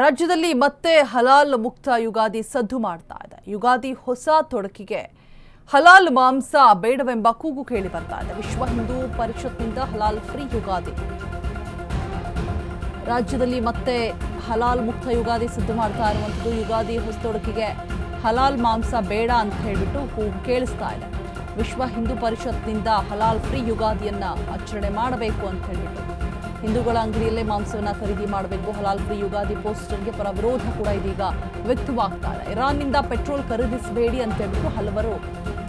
ರಾಜ್ಯದಲ್ಲಿ ಮತ್ತೆ ಹಲಾಲ್ ಮುಕ್ತ ಯುಗಾದಿ ಸದ್ದು ಮಾಡ್ತಾ ಇದೆ. ಯುಗಾದಿ ಹೊಸ ತೊಡಕಿಗೆ ಹಲಾಲ್ ಮಾಂಸ ಬೇಡವೆಂಬ ಕೂಗು ಕೇಳಿ ಬರ್ತಾ ಇದೆ. ವಿಶ್ವ ಹಿಂದೂ ಪರಿಷತ್ನಿಂದ ಹಲಾಲ್ ಫ್ರೀ ಯುಗಾದಿ. ರಾಜ್ಯದಲ್ಲಿ ಮತ್ತೆ ಹಲಾಲ್ ಮುಕ್ತ ಯುಗಾದಿ ಸದ್ದು ಮಾಡ್ತಾ ಇರುವಂಥದ್ದು. ಯುಗಾದಿ ಹೊಸ ತೊಡಕಿಗೆ ಹಲಾಲ್ ಮಾಂಸ ಬೇಡ ಅಂತ ಹೇಳಿಬಿಟ್ಟು ಕೂಗು ಕೇಳಿಸ್ತಾ ಇದೆ. ವಿಶ್ವ ಹಿಂದೂ ಪರಿಷತ್ನಿಂದ ಹಲಾಲ್ ಫ್ರೀ ಯುಗಾದಿಯನ್ನ ಆಚರಣೆ ಮಾಡಬೇಕು ಅಂತ ಹೇಳಿಬಿಟ್ಟು ಹಿಂದೂಗಳ ಅಂಗಡಿಯಲ್ಲೇ ಮಾಂಸವನ್ನ ಖರೀದಿ ಮಾಡಬೇಕು. ಹಲಾಲ್ ಫ್ರೀ ಯುಗಾದಿ ಪೋಸ್ಟರ್ಗೆ ಪರ ವಿರೋಧ ಕೂಡ ಇದೀಗ ವ್ಯಕ್ತವಾಗ್ತಾ ಇದೆ. ಇರಾನ್ನಿಂದ ಪೆಟ್ರೋಲ್ ಖರೀದಿಸಬೇಡಿ ಅಂತ ಹೇಳ್ಬಿಟ್ಟು ಹಲವರು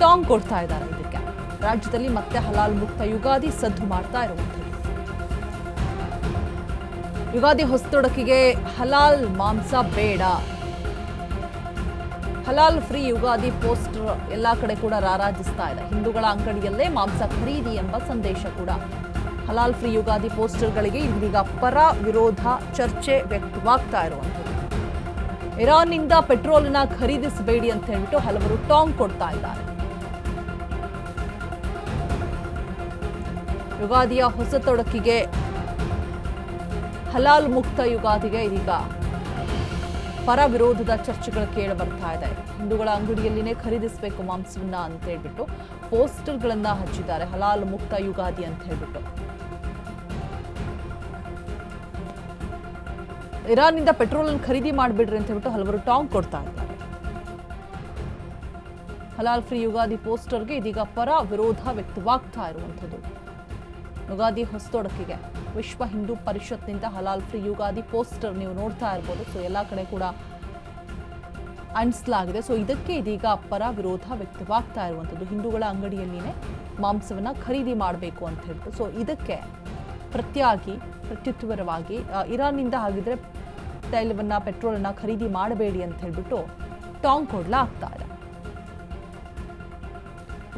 ಟಾಂಗ್ ಕೊಡ್ತಾ ಇದ್ದಾರೆ. ಇದಕ್ಕೆ ರಾಜ್ಯದಲ್ಲಿ ಮತ್ತೆ ಹಲಾಲ್ ಮುಕ್ತ ಯುಗಾದಿ ಸದ್ದು ಮಾಡ್ತಾ ಇರುವಂಥದ್ದು. ಯುಗಾದಿ ಹೊಸತೊಡಕಿಗೆ ಹಲಾಲ್ ಮಾಂಸ ಬೇಡ, ಹಲಾಲ್ ಫ್ರೀ ಯುಗಾದಿ ಪೋಸ್ಟರ್ ಎಲ್ಲಾ ಕಡೆ ಕೂಡ ರಾರಾಜಿಸ್ತಾ ಇದೆ. ಹಿಂದೂಗಳ ಅಂಗಡಿಯಲ್ಲೇ ಮಾಂಸ ಖರೀದಿ ಎಂಬ ಸಂದೇಶ ಕೂಡ. ಹಲಾಲ್ ಫ್ರೀ ಯುಗಾದಿ ಪೋಸ್ಟರ್ಗಳಿಗೆ ಇದೀಗ ಪರ ವಿರೋಧ ಚರ್ಚೆ ವ್ಯಕ್ತವಾಗ್ತಾ ಇರುವಂಥದ್ದು. ಇರಾನ್ನಿಂದ ಪೆಟ್ರೋಲ್ನ ಖರೀದಿಸಬೇಡಿ ಅಂತ ಹೇಳ್ಬಿಟ್ಟು ಹಲವರು ಟಾಂಗ್ ಕೊಡ್ತಾ ಇದ್ದಾರೆ. ಯುಗಾದಿಯ ಹೊಸ ತೊಡಕಿಗೆ ಹಲಾಲ್ ಮುಕ್ತ ಯುಗಾದಿಗೆ ಇದೀಗ ಪರ ವಿರೋಧದ ಚರ್ಚೆಗಳು ಕೇಳಿ ಬರ್ತಾ ಇದೆ. ಹಿಂದೂಗಳ ಅಂಗಡಿಯಲ್ಲಿನೇ ಖರೀದಿಸಬೇಕು ಮಾಂಸವನ್ನ ಅಂತ ಹೇಳ್ಬಿಟ್ಟು ಪೋಸ್ಟರ್ಗಳನ್ನ ಹಚ್ಚಿದ್ದಾರೆ. ಹಲಾಲ್ ಮುಕ್ತ ಯುಗಾದಿ ಅಂತ ಹೇಳ್ಬಿಟ್ಟು ಇರಾನ್ನಿಂದ ಪೆಟ್ರೋಲ್ ಅನ್ನು ಖರೀದಿ ಮಾಡಿಬಿಡ್ರಿ ಅಂತ ಹೇಳ್ಬಿಟ್ಟು ಹಲವರು ಟಾಂಗ್ ಕೊಡ್ತಾ ಇದ್ದಾರೆ. ಹಲಾಲ್ ಫ್ರೀ ಯುಗಾದಿ ಪೋಸ್ಟರ್ಗೆ ಇದೀಗ ಪರ ವಿರೋಧ ವ್ಯಕ್ತವಾಗ್ತಾ ಇರುವಂಥದ್ದು. ಯುಗಾದಿ ಹೊಸತೊಡಕಿಗೆ ವಿಶ್ವ ಹಿಂದೂ ಪರಿಷತ್ನಿಂದ ಹಲಾಲ್ ಫ್ರೀ ಯುಗಾದಿ ಪೋಸ್ಟರ್ ನೀವು ನೋಡ್ತಾ ಇರ್ಬೋದು. ಸೊ ಎಲ್ಲ ಕಡೆ ಕೂಡ ಅಂಟಿಸಲಾಗಿದೆ. ಸೊ ಇದಕ್ಕೆ ಇದೀಗ ಪರ ವಿರೋಧ ವ್ಯಕ್ತವಾಗ್ತಾ ಇರುವಂಥದ್ದು. ಹಿಂದೂಗಳ ಅಂಗಡಿಯಲ್ಲಿನೇ ಮಾಂಸವನ್ನ ಖರೀದಿ ಮಾಡಬೇಕು ಅಂತ ಹೇಳ್ಬಿಟ್ಟು. ಸೊ ಇದಕ್ಕೆ ಪ್ರತ್ಯುತ್ತರವಾಗಿ ಇರಾನ್ನಿಂದ ಹಾಗಿದ್ರೆ ತೈಲವನ್ನ ಪೆಟ್ರೋಲನ್ನ ಖರೀದಿ ಮಾಡಬೇಡಿ ಅಂತ ಹೇಳ್ಬಿಟ್ಟು ಟಾಂಗ್ ಕೊಡ್ಲಾಗ್ತಾ ಇದೆ.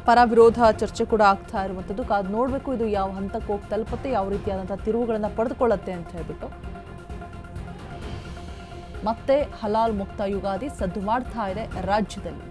ಪರ ವಿರೋಧ ಚರ್ಚೆ ಕೂಡ ಆಗ್ತಾ ಇರುವಂಥದ್ದು. ಕಾದು ನೋಡಬೇಕು ಇದು ಯಾವ ಹಂತಕ್ಕೆ ಹೋಗಿ ತಲುಪತ್ತೆ, ಯಾವ ರೀತಿಯಾದಂತಹ ತಿರುವುಗಳನ್ನ ಪಡೆದುಕೊಳ್ಳುತ್ತೆ ಅಂತ ಹೇಳ್ಬಿಟ್ಟು. ಮತ್ತೆ ಹಲಾಲ್ ಮುಕ್ತ ಯುಗಾದಿ ಸದ್ದು ಮಾಡ್ತಾ ಇದೆ ರಾಜ್ಯದಲ್ಲಿ.